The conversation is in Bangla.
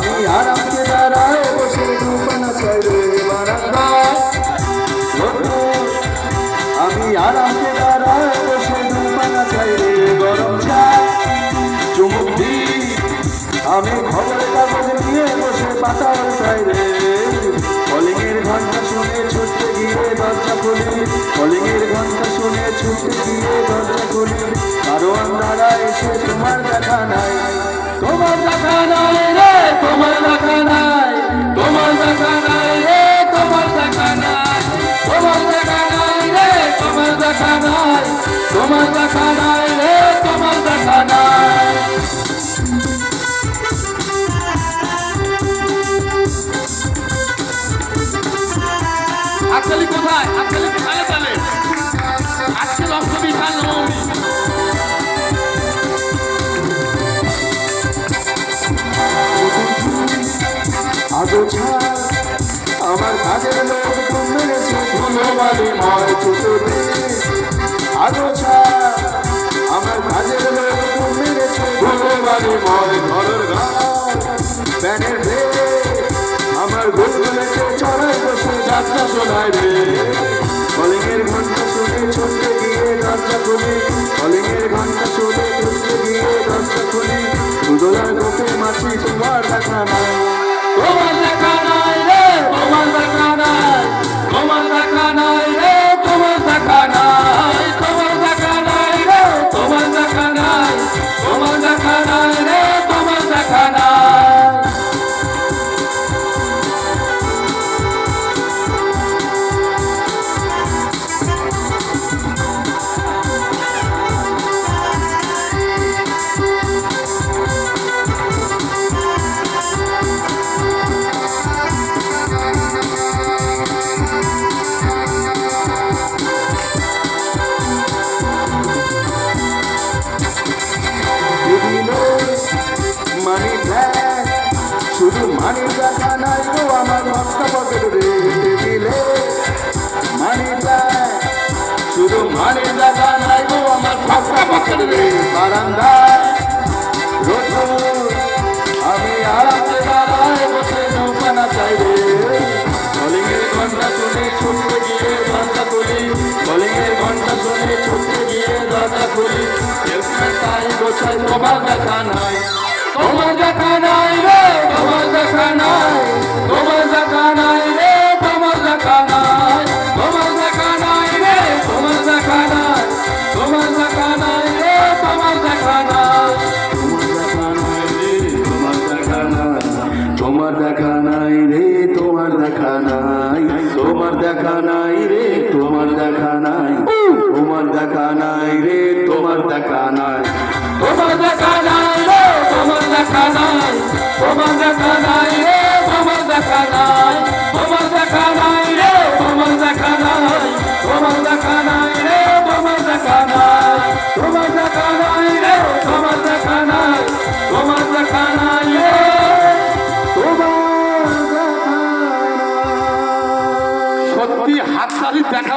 আমি আরামকে দাঁড়ায় বসে দুপানা চাইলে বারান্দায় আমি আরামকে দাঁড়ায় বসে দুপানা চাইলে গরম চা চুমুক দিই আমি খবরের কাগজ নিয়ে বসে পাতার চাইলে কলিংয়ের ঘন্টা শুনে ছুটতে গিয়ে দরজা খুলি কলিংয়ের ঘন্টা শুনে ছুটতে গিয়ে দরজা খুলি কারো আন্ধারা এসে তোমার দেখা নাই তোমার দেখা নাই রে তোমার দেখা নাই তোমার দেখা নাই রে তোমার দেখা নাই তোমার দেখা নাই রে তোমার দেখা নাই তোমার দেখা নাই রে তোমার দেখা নাই হাততালি কোথায়? হাততালি তালে তালে। আজকে অষ্টমী কাল নবমী। আজও ছাড় আমার কাজের লোক ঘুম মেরেছে ধুলো বালি ময় চুতুরে আজও ছাড় আমার কাজের লোক ঘুম মেরেছে ধুলো বালি ময় ঘরের ঘর প্যানের রে আমার গুলগুলেতে চড়াই বসে যাত্রা শোনায় রে কলিংয়ের ঘন্টা শুনে ছুটতে গিয়ে দরজা খুলি কলিংয়ের ঘন্টা শুনে ছুটতে গিয়ে দরজা খুলি দুদলার গোপে মাছি তোমার দেখা নাই তোমার দেখা নাই রে তোমার দেখা নাই তোমার দেখা নাই রে তোমার দেখা নাই তোমার দেখা নাই রে তোমার দেখা নাই তোমার দেখা নাই রে তোমার দেখা নাই মানি ব্যাগ শুধু মানি দেখা নাই গো আমার ভক্তা পকেট রে টেবিলে মানি ব্যাগ শুধু মানি দেখা নাই গো আমার ভক্তা পকেট রে বারান্দায় রোজ আমি আরামে দাঁড়ায় বসে নৌকানা চাই রে কলিংয়ের ঘন্টা শুনে ছুটতে গিয়ে দরজা খুলি কলিংয়ের ঘন্টা শুনে ছুটতে গিয়ে দরজা খুলি তাই গোছাই তোমার দেখা নাই তোমার দেখা নাই রে তোমার দেখা নাই তোমার দেখা নাই রে তোমার দেখা নাই তোমার দেখা নাই রে তোমার দেখা নাই তোমার দেখা নাই রে তোমার দেখা নাই তোমার দেখা নাই রে তোমার দেখা নাই তোমার দেখা নাই রে তোমার দেখা নাই তোমার দেখা নাই রে তোমার দেখা নাই তোমার দেখা নাই রে তোমার দেখা নাই তোমার দেখা নাই রে তোমার দেখা নাই তোমার দেখা নাই রে তোমার দেখা নাই তোমার দেখা নাই রে তোমার দেখা নাই তোমার দেখা নাই রে তোমার দেখা নাই তোমার দেখা নাই রে তোমার দেখা নাই সত্যি হাততালি দেখা